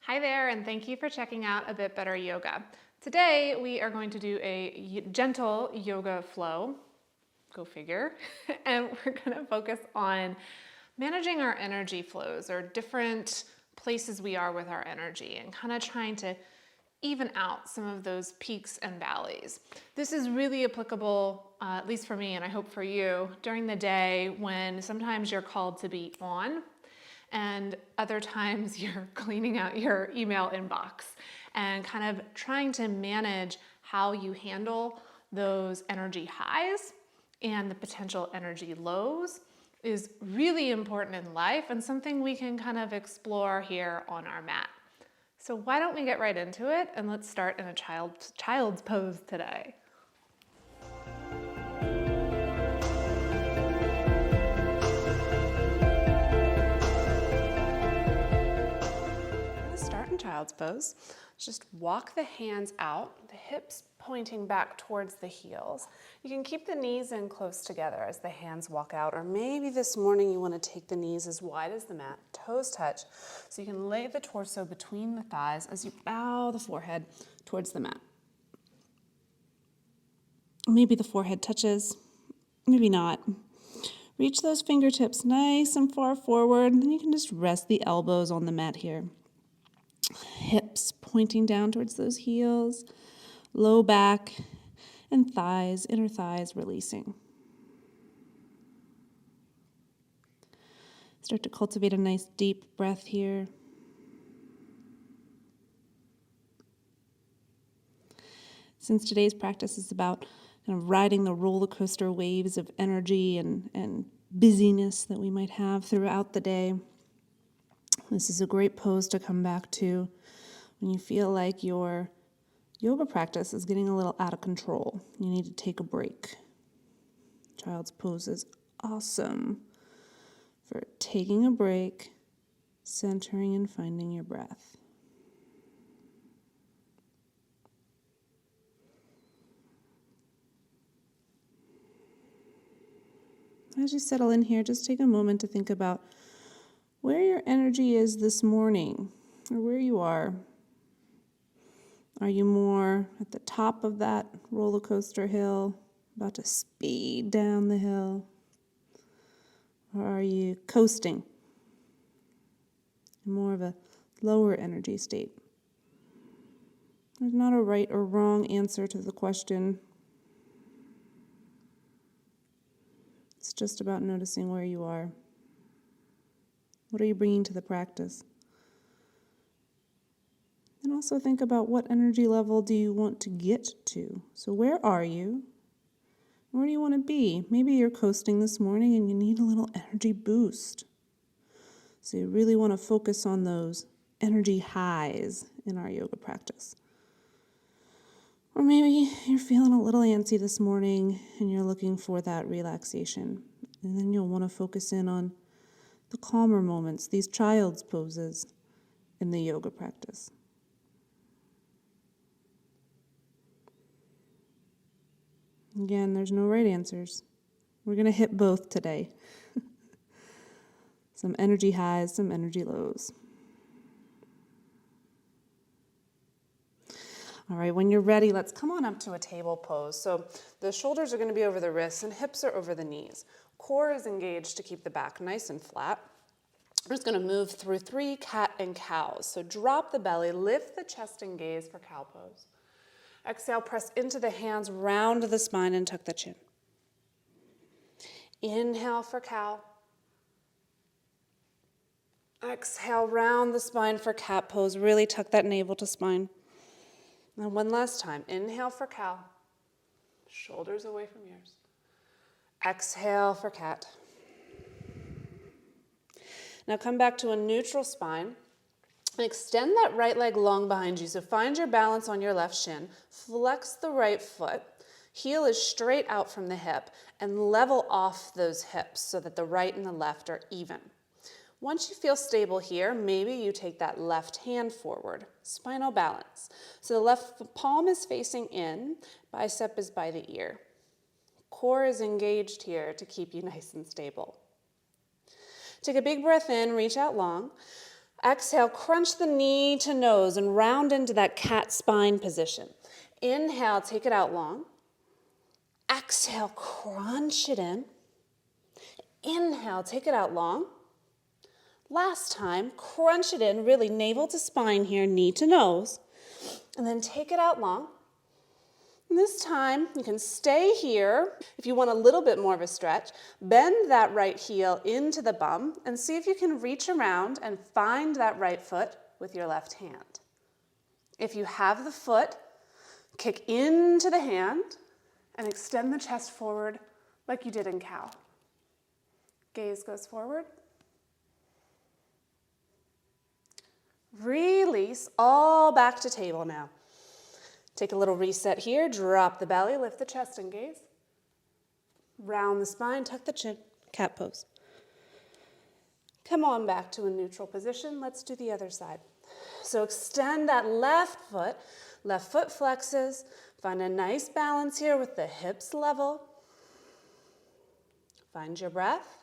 Hi there, and thank you for checking out A Bit Better Yoga. Today we are going to do a gentle yoga flow, go figure, and we're going to focus on managing our energy flows or different places we are with our energy and kind of trying to even out some of those peaks and valleys. This is really applicable, at least for me and I hope for you, during the day when sometimes you're called to be on and other times you're cleaning out your email inbox and kind of trying to manage how you handle those energy highs and the potential energy lows is really important in life and something we can kind of explore here on our mat. So why don't we get right into it and let's start in a child's pose today. Start in child's pose. Just walk the hands out, the hips pointing back towards the heels. You can keep the knees in close together as the hands walk out, or maybe this morning you want to take the knees as wide as the mat, toes touch, so you can lay the torso between the thighs as you bow the forehead towards the mat. Maybe the forehead touches, maybe not. Reach those fingertips nice and far forward, and then you can just rest the elbows on the mat here. Hips pointing down towards those heels, low back, and thighs, inner thighs releasing. Start to cultivate a nice deep breath here. Since today's practice is about kind of riding the roller coaster waves of energy and busyness that we might have throughout the day, this is a great pose to come back to when you feel like your yoga practice is getting a little out of control. You need to take a break. Child's pose is awesome for taking a break, centering and finding your breath. As you settle in here, just take a moment to think about where your energy is this morning, or where you are. Are you more at the top of that roller coaster hill, about to speed down the hill? Or are you coasting, in more of a lower energy state? There's not a right or wrong answer to the question. It's just about noticing where you are. What are you bringing to the practice? And also think about what energy level do you want to get to. So where are you? Where do you want to be? Maybe you're coasting this morning and you need a little energy boost. So you really want to focus on those energy highs in our yoga practice. Or maybe you're feeling a little antsy this morning and you're looking for that relaxation. And then you'll want to focus in on the calmer moments, these child's poses in the yoga practice. Again, there's no right answers. We're going to hit both today. Some energy highs, some energy lows. All right, when you're ready, let's come on up to a table pose. So the shoulders are going to be over the wrists and hips are over the knees. Core is engaged to keep the back nice and flat. We're just going to move through 3 cat and cows. So drop the belly, lift the chest and gaze for cow pose. Exhale, press into the hands, round the spine and tuck the chin. Inhale for cow. Exhale, round the spine for cat pose. Really tuck that navel to spine. And one last time. Inhale for cow. Shoulders away from ears. Exhale for cat. Now come back to a neutral spine. And extend that right leg long behind you. So find your balance on your left shin. Flex the right foot. Heel is straight out from the hip. And level off those hips so that the right and the left are even. Once you feel stable here, maybe you take that left hand forward. Spinal balance. So the left palm is facing in. Bicep is by the ear. Core is engaged here to keep you nice and stable. Take a big breath in, reach out long. Exhale, crunch the knee to nose and round into that cat spine position. Inhale, take it out long. Exhale, crunch it in. Inhale, take it out long. Last time, crunch it in, really navel to spine here, knee to nose. And then take it out long. And this time, you can stay here. If you want a little bit more of a stretch, bend that right heel into the bum and see if you can reach around and find that right foot with your left hand. If you have the foot, kick into the hand and extend the chest forward like you did in cow. Gaze goes forward. Release, all back to table now. Take a little reset here, drop the belly, lift the chest and gaze. Round the spine, tuck the chin, cat pose. Come on back to a neutral position. Let's do the other side. So extend that left foot flexes. Find a nice balance here with the hips level. Find your breath.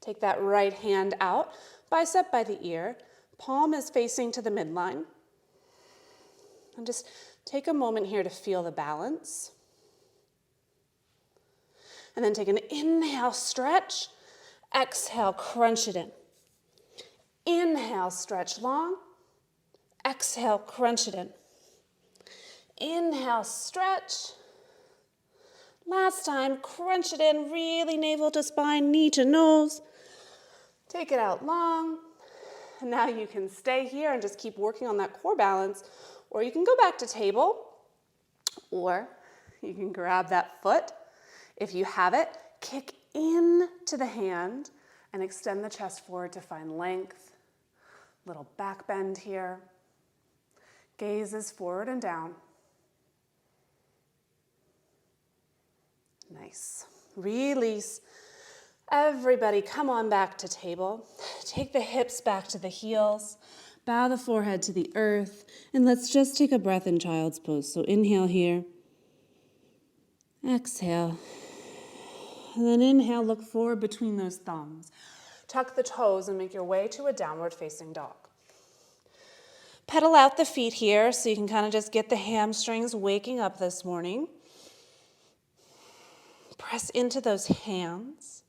Take that right hand out, bicep by the ear. Palm is facing to the midline. And just take a moment here to feel the balance. And then take an inhale, stretch. Exhale, crunch it in. Inhale, stretch long. Exhale, crunch it in. Inhale, stretch. Last time, crunch it in, really navel to spine, knee to nose. Take it out long. And now you can stay here and just keep working on that core balance, or you can go back to table, or you can grab that foot. If you have it, kick into the hand and extend the chest forward to find length. Little back bend here. Gaze is forward and down. Nice. Release. Everybody, come on back to table. Take the hips back to the heels. Bow the forehead to the earth. And let's just take a breath in child's pose. So inhale here. Exhale. And then inhale, look forward between those thumbs. Tuck the toes and make your way to a downward facing dog. Pedal out the feet here so you can kind of just get the hamstrings waking up this morning. Press into those hands.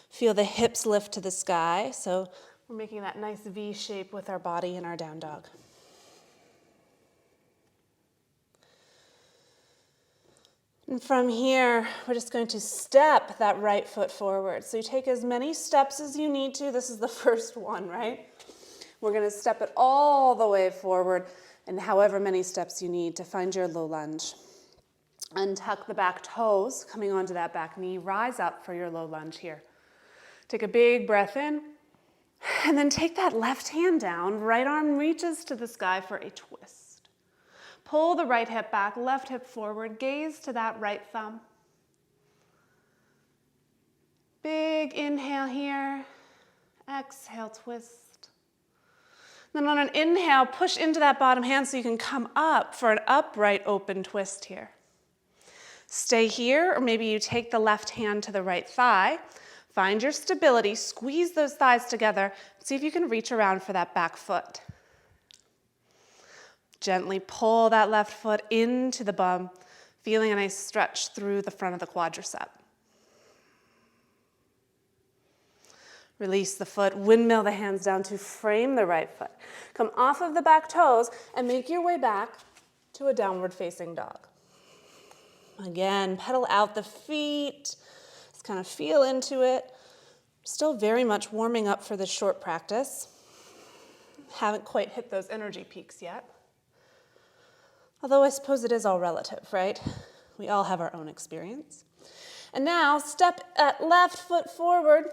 Feel the hips lift to the sky. So we're making that nice V shape with our body in our down dog. And from here, we're just going to step that right foot forward. So you take as many steps as you need to. This is the first one, right? We're going to step it all the way forward and however many steps you need to find your low lunge. Untuck the back toes, coming onto that back knee. Rise up for your low lunge here. Take a big breath in, and then take that left hand down. Right arm reaches to the sky for a twist. Pull the right hip back, left hip forward. Gaze to that right thumb. Big inhale here. Exhale, twist. Then on an inhale, push into that bottom hand so you can come up for an upright open twist here. Stay here, or maybe you take the left hand to the right thigh. Find your stability, squeeze those thighs together. See if you can reach around for that back foot. Gently pull that left foot into the bum, feeling a nice stretch through the front of the quadricep. Release the foot, windmill the hands down to frame the right foot. Come off of the back toes and make your way back to a downward facing dog. Again, pedal out the feet. Just kind of feel into it. Still very much warming up for this short practice. Haven't quite hit those energy peaks yet. Although I suppose it is all relative, right? We all have our own experience. And now step that left foot forward,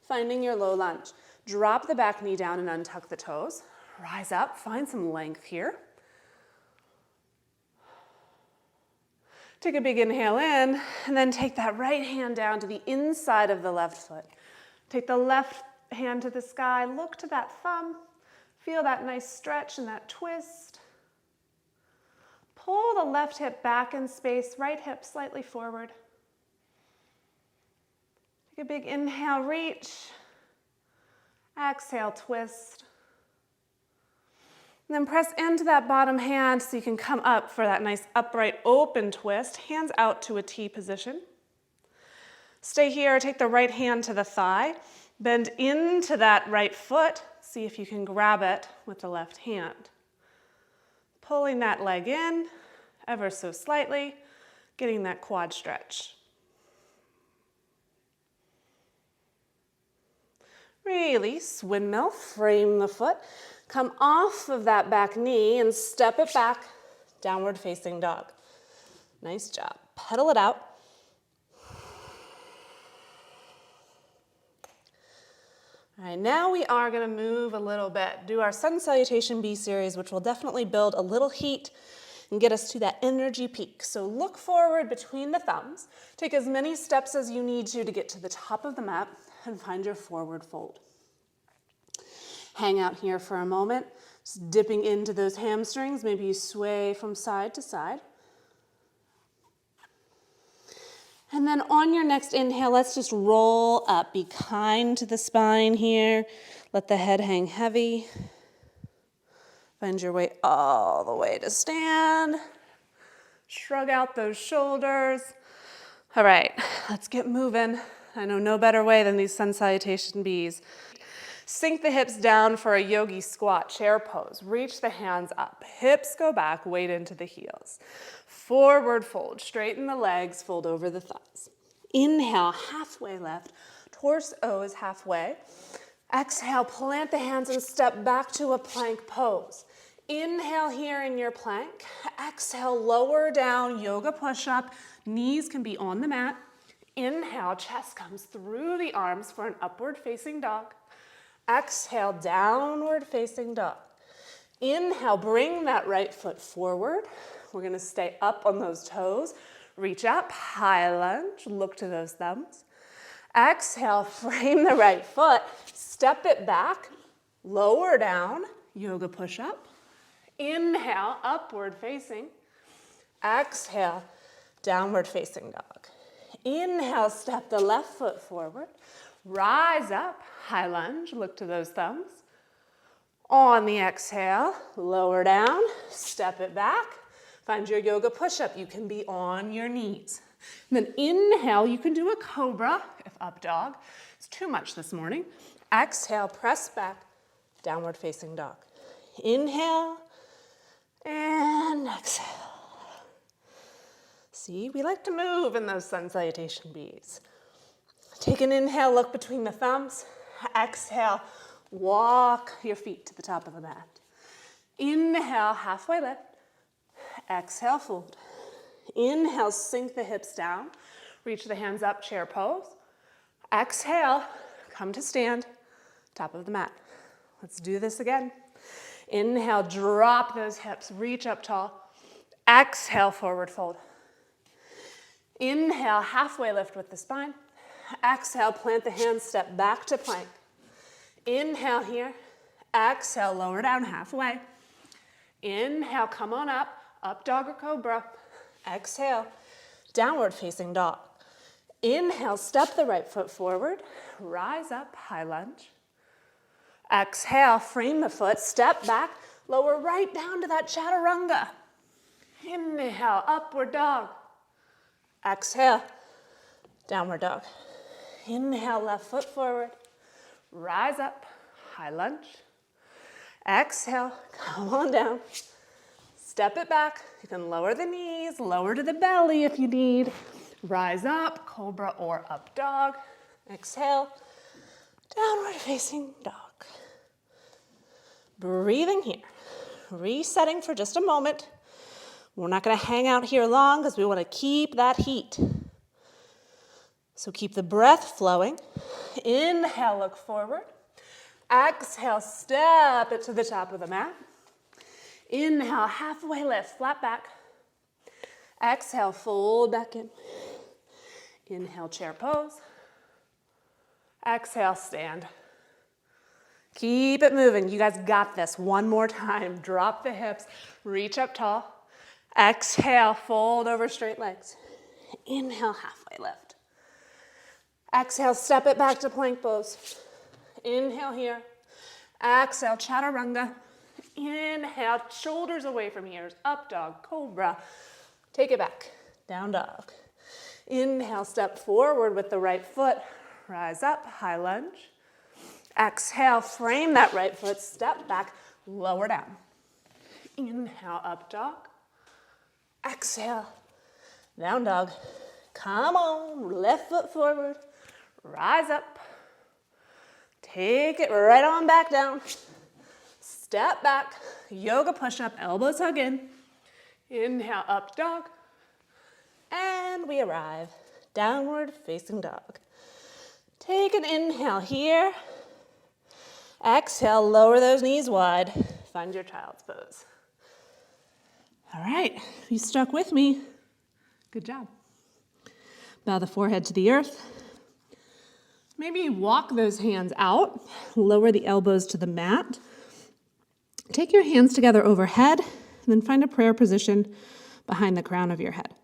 finding your low lunge. Drop the back knee down and untuck the toes. Rise up, find some length here. Take a big inhale in, and then take that right hand down to the inside of the left foot. Take the left hand to the sky, look to that thumb, feel that nice stretch and that twist. Pull the left hip back in space, right hip slightly forward. Take a big inhale, reach. Exhale, twist. And then press into that bottom hand so you can come up for that nice upright open twist. Hands out to a T position. Stay here, take the right hand to the thigh. Bend into that right foot. See if you can grab it with the left hand. Pulling that leg in ever so slightly, getting that quad stretch. Release, windmill, frame the foot. Come off of that back knee and step it back, downward facing dog. Nice job. Pedal it out. All right, now we are going to move a little bit. Do our sun salutation B series, which will definitely build a little heat and get us to that energy peak. So look forward between the thumbs. Take as many steps as you need to get to the top of the mat and find your forward fold. Hang out here for a moment, just dipping into those hamstrings. Maybe you sway from side to side. And then on your next inhale, let's just roll up. Be kind to the spine here. Let the head hang heavy. Find your way all the way to stand. Shrug out those shoulders. All right, let's get moving. I know no better way than these sun salutation Bs. Sink the hips down for a yogi squat, chair pose. Reach the hands up. Hips go back, weight into the heels. Forward fold, straighten the legs, fold over the thighs. Inhale, halfway left. Torso is halfway. Exhale, plant the hands and step back to a plank pose. Inhale here in your plank. Exhale, lower down, yoga push-up. Knees can be on the mat. Inhale, chest comes through the arms for an upward facing dog. Exhale, downward facing dog. Inhale, bring that right foot forward. We're gonna stay up on those toes. Reach up, high lunge, look to those thumbs. Exhale, frame the right foot, step it back, lower down, yoga push-up. Inhale, upward facing. Exhale, downward facing dog. Inhale, step the left foot forward. Rise up, high lunge, look to those thumbs. On the exhale, lower down, step it back. Find your yoga push-up. You can be on your knees. And then inhale, you can do a cobra, if up dog. It's too much this morning. Exhale, press back, downward facing dog. Inhale, and exhale. See, we like to move in those sun salutation Bs. Take an inhale, look between the thumbs. Exhale, walk your feet to the top of the mat. Inhale, halfway lift. Exhale, fold. Inhale, sink the hips down. Reach the hands up, chair pose. Exhale, come to stand, top of the mat. Let's do this again. Inhale, drop those hips, reach up tall. Exhale, forward fold. Inhale, halfway lift with the spine. Exhale, plant the hands, step back to plank. Inhale here. Exhale, lower down halfway. Inhale, come on up dog or cobra. Exhale, downward facing dog. Inhale, step the right foot forward. Rise up, high lunge. Exhale, frame the foot, step back, lower right down to that chaturanga. Inhale, upward dog. Exhale, downward dog. Inhale, left foot forward. Rise up, high lunge. Exhale, come on down. Step it back. You can lower the knees, lower to the belly if you need. Rise up, cobra or up dog. Exhale, downward facing dog. Breathing here. Resetting for just a moment. We're not going to hang out here long because we want to keep that heat. So keep the breath flowing. Inhale, look forward. Exhale, step it to the top of the mat. Inhale, halfway lift, flat back. Exhale, fold back in. Inhale, chair pose. Exhale, stand. Keep it moving. You guys got this. One more time. Drop the hips. Reach up tall. Exhale, fold over straight legs. Inhale, halfway lift. Exhale, step it back to plank pose. Inhale here. Exhale, chaturanga. Inhale, shoulders away from ears, up dog, cobra. Take it back, down dog. Inhale, step forward with the right foot, rise up, high lunge. Exhale, frame that right foot, step back, lower down. Inhale, up dog. Exhale, down dog. Come on, left foot forward, rise up. Take it right on back down. Step back, yoga push-up, elbows hug in. Inhale, up dog. And we arrive, downward facing dog. Take an inhale here. Exhale, lower those knees wide. Find your child's pose. All right, you stuck with me. Good job. Bow the forehead to the earth. Maybe walk those hands out. Lower the elbows to the mat. Take your hands together overhead, and then find a prayer position behind the crown of your head.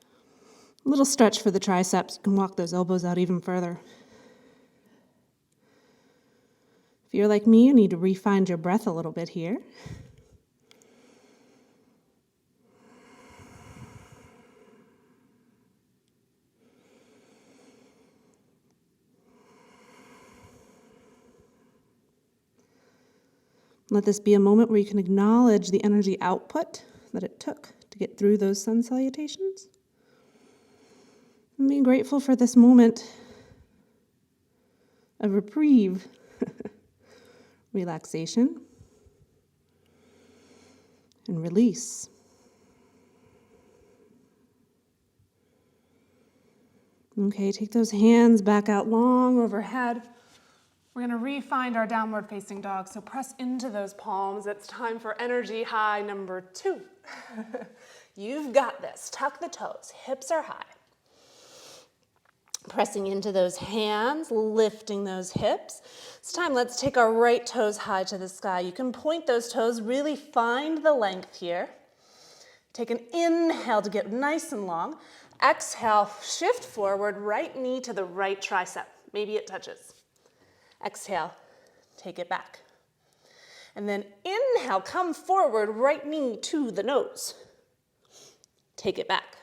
A little stretch for the triceps. You can walk those elbows out even further. If you're like me, you need to re-find your breath a little bit here. Let this be a moment where you can acknowledge the energy output that it took to get through those sun salutations. And be grateful for this moment of reprieve, relaxation, and release. Okay, take those hands back out long overhead. We're going to re-find our downward facing dog, so press into those palms. It's time for energy high number 2. You've got this. Tuck the toes, hips are high. Pressing into those hands, lifting those hips. It's time, let's take our right toes high to the sky. You can point those toes, really find the length here. Take an inhale to get nice and long. Exhale, shift forward, right knee to the right tricep. Maybe it touches. Exhale, take it back. And then inhale, come forward, right knee to the nose. Take it back.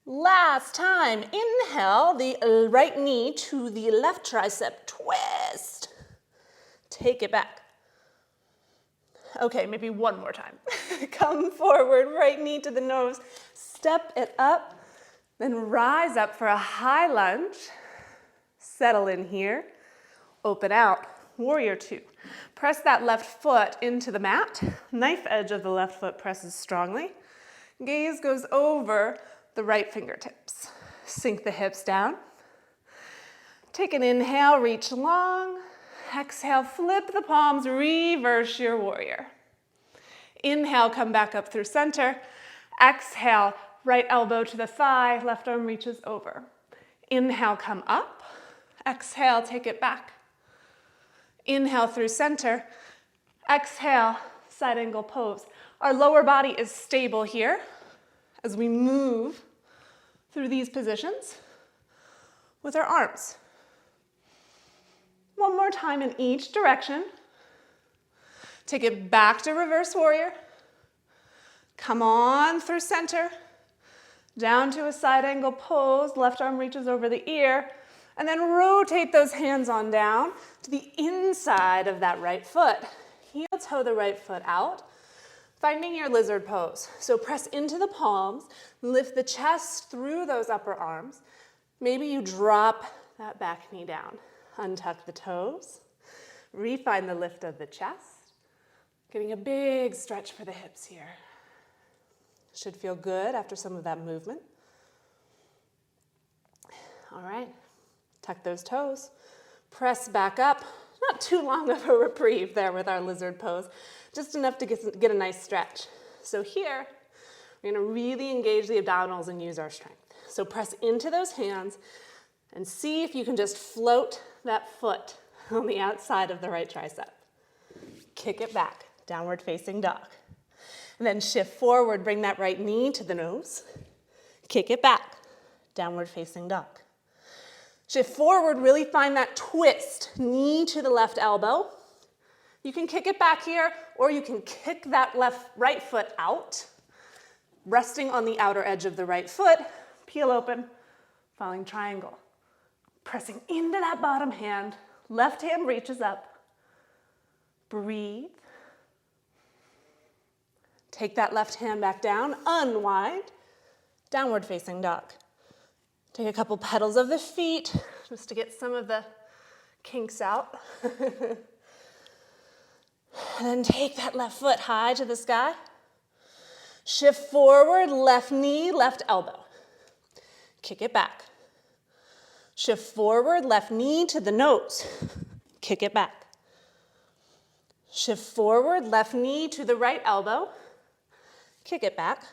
Last time, inhale, the right knee to the left tricep, twist. Take it back. Okay, maybe one more time. Come forward, right knee to the nose, step it up, then rise up for a high lunge. Settle in here, open out, warrior 2. Press that left foot into the mat. Knife edge of the left foot presses strongly. Gaze goes over the right fingertips. Sink the hips down. Take an inhale, reach long. Exhale, flip the palms, reverse your warrior. Inhale, come back up through center. Exhale, right elbow to the thigh, left arm reaches over. Inhale, come up. Exhale, take it back. Inhale through center. Exhale, side angle pose. Our lower body is stable here as we move through these positions with our arms. One more time in each direction. Take it back to reverse warrior. Come on through center. Down to a side angle pose. Left arm reaches over the ear. And then rotate those hands on down to the inside of that right foot. Heel toe the right foot out, finding your lizard pose. So press into the palms, lift the chest through those upper arms. Maybe you drop that back knee down. Untuck the toes, refine the lift of the chest. Getting a big stretch for the hips here. Should feel good after some of that movement. All right. Tuck those toes, press back up. Not too long of a reprieve there with our lizard pose, just enough to get a nice stretch. So here, we're gonna really engage the abdominals and use our strength. So press into those hands and see if you can just float that foot on the outside of the right tricep. Kick it back, downward facing dog. And then shift forward, bring that right knee to the nose. Kick it back, downward facing dog. Shift forward, really find that twist, knee to the left elbow. You can kick it back here, or you can kick that right foot out, resting on the outer edge of the right foot, peel open, falling triangle. Pressing into that bottom hand, left hand reaches up. Breathe. Take that left hand back down, unwind, downward facing dog. Take a couple petals of the feet just to get some of the kinks out. And then take that left foot high to the sky. Shift forward, left knee, left elbow. Kick it back. Shift forward, left knee to the nose. Kick it back. Shift forward, left knee to the right elbow. Kick it back.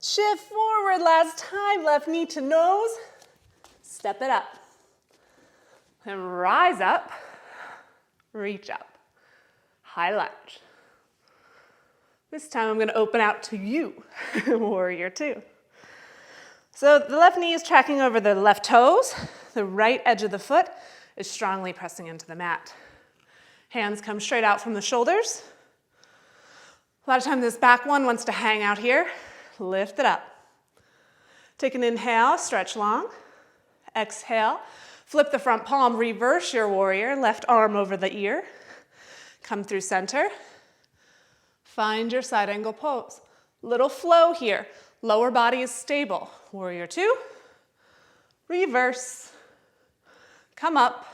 Shift forward, last time, left knee to nose. Step it up. And rise up, reach up. High lunge. This time I'm going to open out to you, warrior two. So the left knee is tracking over the left toes. The right edge of the foot is strongly pressing into the mat. Hands come straight out from the shoulders. A lot of times this back one wants to hang out here. Lift it up. Take an inhale, stretch long. Exhale, flip the front palm, reverse your warrior, left arm over the ear. Come through center. Find your side angle pose. Little flow here. Lower body is stable. Warrior two. Reverse. Come up.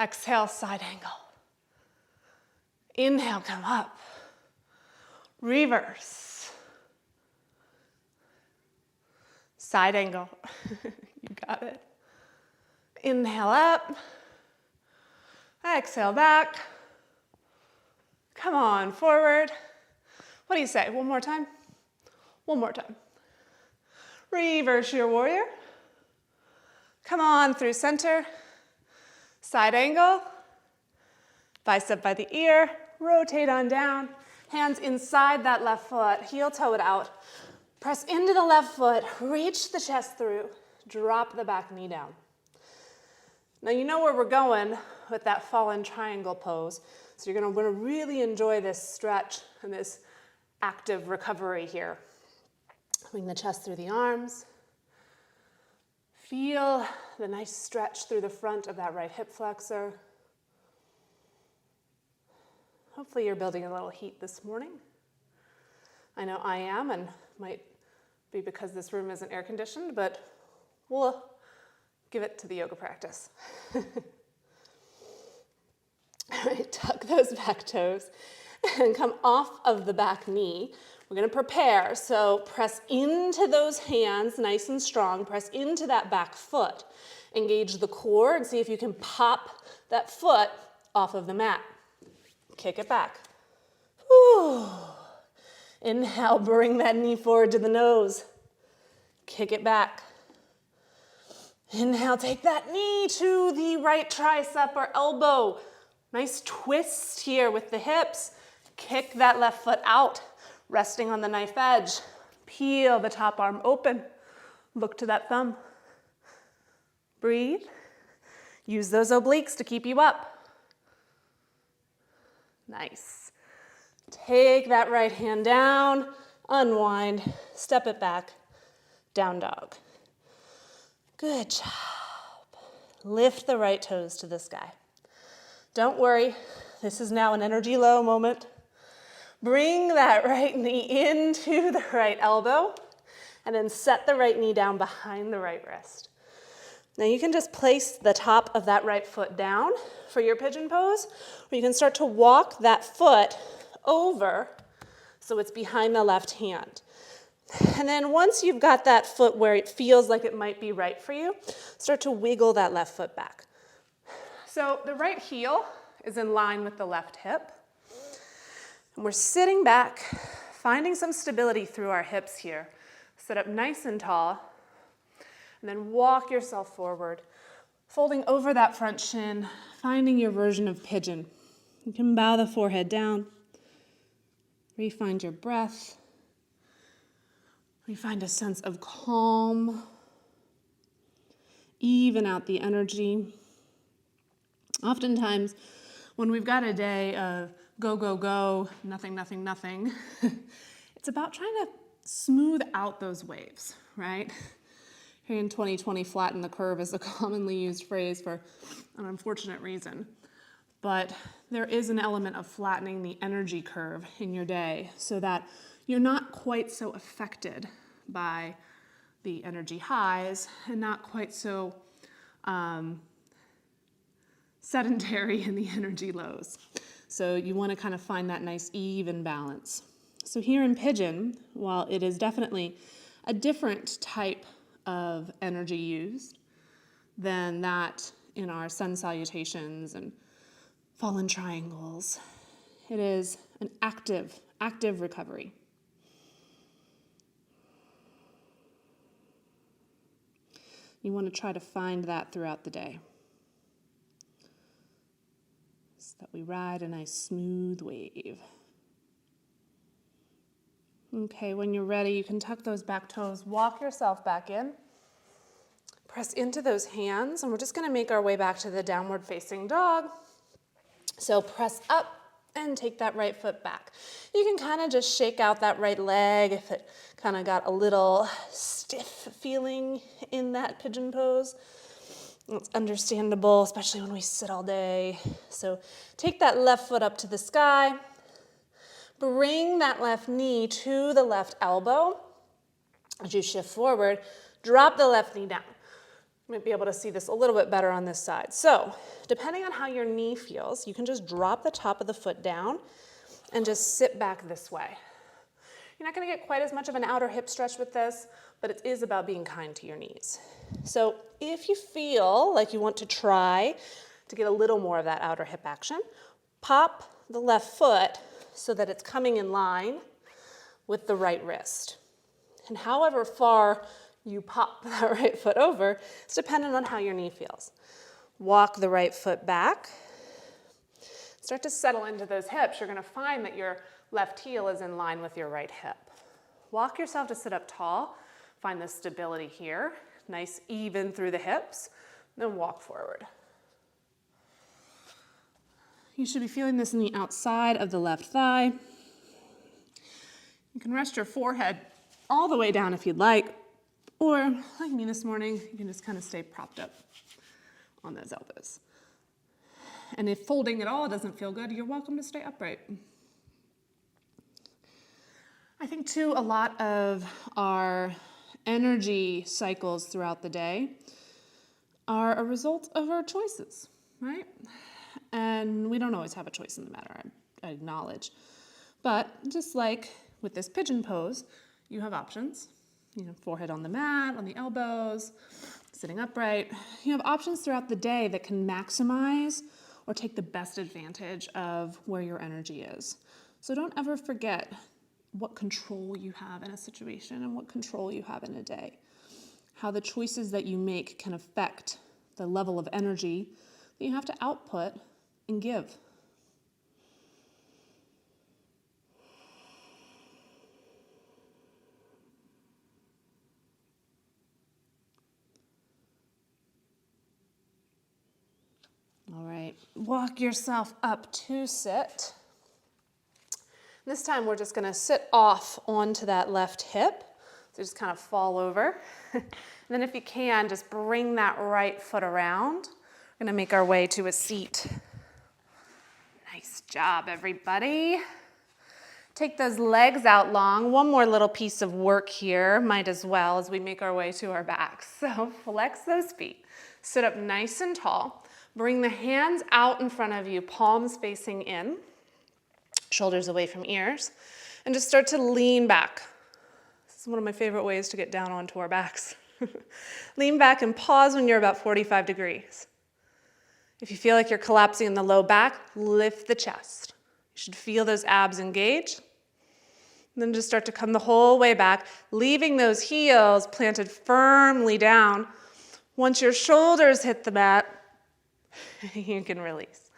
Exhale, side angle. Inhale, come up. Reverse. Side angle. You got it. Inhale up. Exhale back. Come on, forward. What do you say? One more time? One more time. Reverse your warrior. Come on through center. Side angle. Bicep by the ear. Rotate on down. Hands inside that left foot. Heel toe it out. Press into the left foot. Reach the chest through. Drop the back knee down. Now you know where we're going with that fallen triangle pose. So you're going to really enjoy this stretch and this active recovery here. Bring the chest through the arms. Feel the nice stretch through the front of that right hip flexor. Hopefully you're building a little heat this morning. I know I am, and might be because this room isn't air conditioned, but we'll give it to the yoga practice. All right, tuck those back toes and come off of the back knee. We're going to prepare, so press into those hands nice and strong. Press into that back foot. Engage the core and see if you can pop that foot off of the mat. Kick it back. Whew. Inhale, bring that knee forward to the nose. Kick it back. Inhale, take that knee to the right tricep or elbow. Nice twist here with the hips. Kick that left foot out, resting on the knife edge. Peel the top arm open. Look to that thumb. Breathe. Use those obliques to keep you up. Nice. Take that right hand down, unwind, step it back, down dog. Good job. Lift the right toes to the sky. Don't worry, this is now an energy low moment. Bring that right knee into the right elbow and then set the right knee down behind the right wrist. Now you can just place the top of that right foot down for your pigeon pose, or you can start to walk that foot over so it's behind the left hand. And then once you've got that foot where it feels like it might be right for you, start to wiggle that left foot back. So the right heel is in line with the left hip. And we're sitting back, finding some stability through our hips here. Sit up nice and tall, and then walk yourself forward, folding over that front shin, finding your version of pigeon. You can bow the forehead down, re-find your breath, re-find a sense of calm, even out the energy. Oftentimes, when we've got a day of go, go, go, nothing, nothing, nothing, it's about trying to smooth out those waves, right? Here in 2020, flatten the curve is a commonly used phrase for an unfortunate reason. But there is an element of flattening the energy curve in your day so that you're not quite so affected by the energy highs and not quite so sedentary in the energy lows. So you want to kind of find that nice even balance. So here in pigeon, while it is definitely a different type of energy used than that in our sun salutations and fallen triangles, it is an active recovery. You want to try to find that throughout the day, so that we ride a nice smooth wave. Okay, when you're ready, you can tuck those back toes, walk yourself back in, press into those hands, and we're just going to make our way back to the downward facing dog. So press up and take that right foot back. You can kind of just shake out that right leg if it kind of got a little stiff feeling in that pigeon pose. It's understandable, especially when we sit all day. So take that left foot up to the sky. Bring that left knee to the left elbow. As you shift forward, drop the left knee down. You might be able to see this a little bit better on this side. So, depending on how your knee feels, you can just drop the top of the foot down and just sit back this way. You're not going to get quite as much of an outer hip stretch with this, but it is about being kind to your knees. So, if you feel like you want to try to get a little more of that outer hip action, pop the left foot so that it's coming in line with the right wrist. And however far you pop that right foot over, it's dependent on how your knee feels. Walk the right foot back. Start to settle into those hips. You're going to find that your left heel is in line with your right hip. Walk yourself to sit up tall. Find the stability here. Nice even through the hips. Then walk forward. You should be feeling this in the outside of the left thigh. You can rest your forehead all the way down if you'd like, or like me this morning, you can just kind of stay propped up on those elbows. And if folding at all doesn't feel good, you're welcome to stay upright. I think too, a lot of our energy cycles throughout the day are a result of our choices, right? And we don't always have a choice in the matter, I acknowledge. But just like with this pigeon pose, you have options. You know, forehead on the mat, on the elbows, sitting upright. You have options throughout the day that can maximize or take the best advantage of where your energy is. So don't ever forget what control you have in a situation and what control you have in a day. How the choices that you make can affect the level of energy that you have to output and give. All right, walk yourself up to sit. This time we're just going to sit off onto that left hip. So just kind of fall over. And then if you can, just bring that right foot around. We're going to make our way to a seat. Nice job, everybody. Take those legs out long. One more little piece of work here, might as well, as we make our way to our backs. So flex those feet. Sit up nice and tall. Bring the hands out in front of you, palms facing in, shoulders away from ears, and just start to lean back. This is one of my favorite ways to get down onto our backs. Lean back and pause when you're about 45 degrees. If you feel like you're collapsing in the low back, lift the chest. You should feel those abs engage. And then just start to come the whole way back, leaving those heels planted firmly down. Once your shoulders hit the mat, you can release.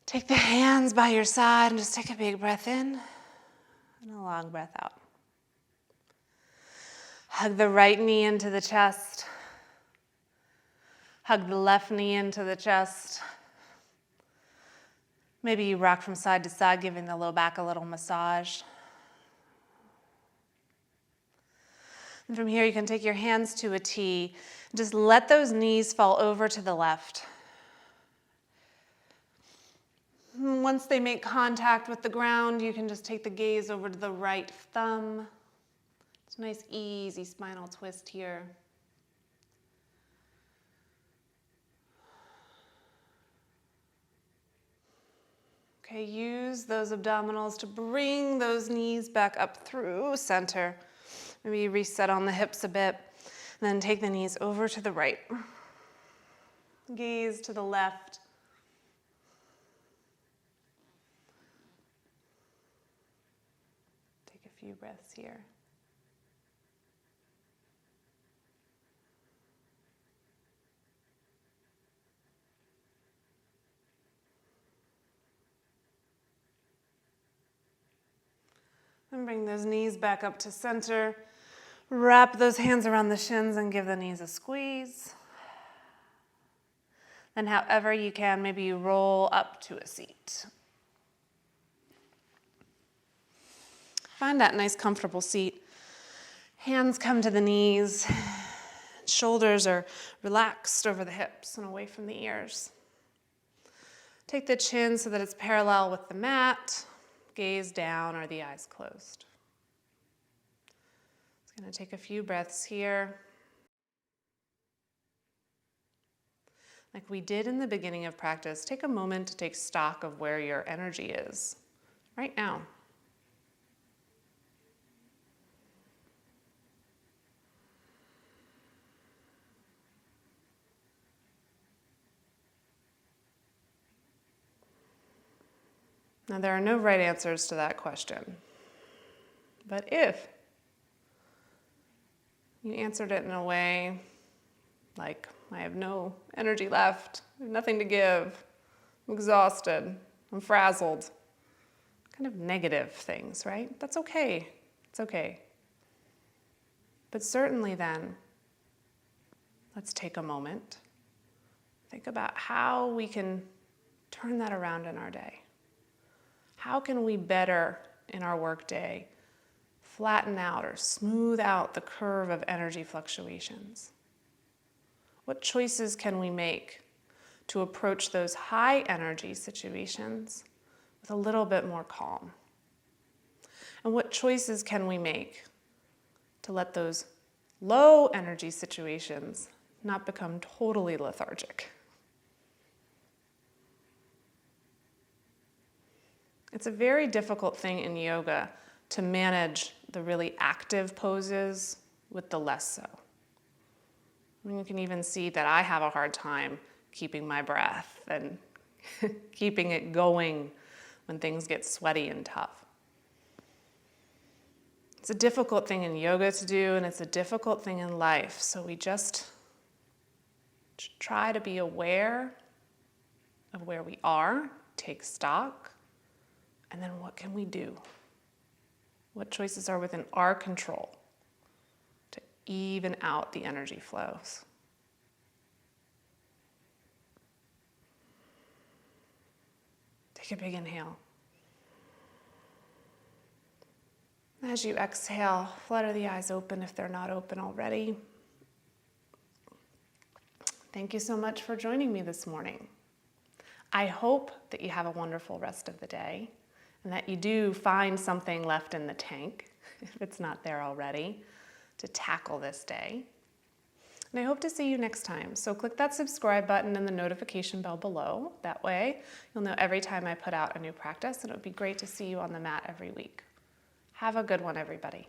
Take the hands by your side and just take a big breath in and a long breath out. Hug the right knee into the chest. Hug the left knee into the chest. Maybe you rock from side to side, giving the low back a little massage. And from here, you can take your hands to a T. Just let those knees fall over to the left. And once they make contact with the ground, you can just take the gaze over to the right thumb. It's a nice, easy spinal twist here. Okay, use those abdominals to bring those knees back up through center. Maybe reset on the hips a bit, and then take the knees over to the right. Gaze to the left. Take a few breaths here. And bring those knees back up to center. Wrap those hands around the shins and give the knees a squeeze. Then however you can, maybe you roll up to a seat. Find that nice comfortable seat. Hands come to the knees. Shoulders are relaxed over the hips and away from the ears. Take the chin so that it's parallel with the mat. Gaze down or the eyes closed. It's going to take a few breaths here. Like we did in the beginning of practice, take a moment to take stock of where your energy is right now. Now, there are no right answers to that question. But if you answered it in a way like, I have no energy left, I have nothing to give, I'm exhausted, I'm frazzled, kind of negative things, right? That's okay. It's okay. But certainly then, let's take a moment. Think about how we can turn that around in our day. How can we better in our workday flatten out or smooth out the curve of energy fluctuations? What choices can we make to approach those high energy situations with a little bit more calm? And what choices can we make to let those low energy situations not become totally lethargic? It's a very difficult thing in yoga to manage the really active poses with the less so. I mean, you can even see that I have a hard time keeping my breath and keeping it going when things get sweaty and tough. It's a difficult thing in yoga to do, and it's a difficult thing in life. So we just try to be aware of where we are, take stock, and then what can we do? What choices are within our control to even out the energy flows? Take a big inhale. As you exhale, flutter the eyes open if they're not open already. Thank you so much for joining me this morning. I hope that you have a wonderful rest of the day and that you do find something left in the tank, if it's not there already, to tackle this day. And I hope to see you next time. So click that subscribe button and the notification bell below. That way, you'll know every time I put out a new practice, and it would be great to see you on the mat every week. Have a good one, everybody.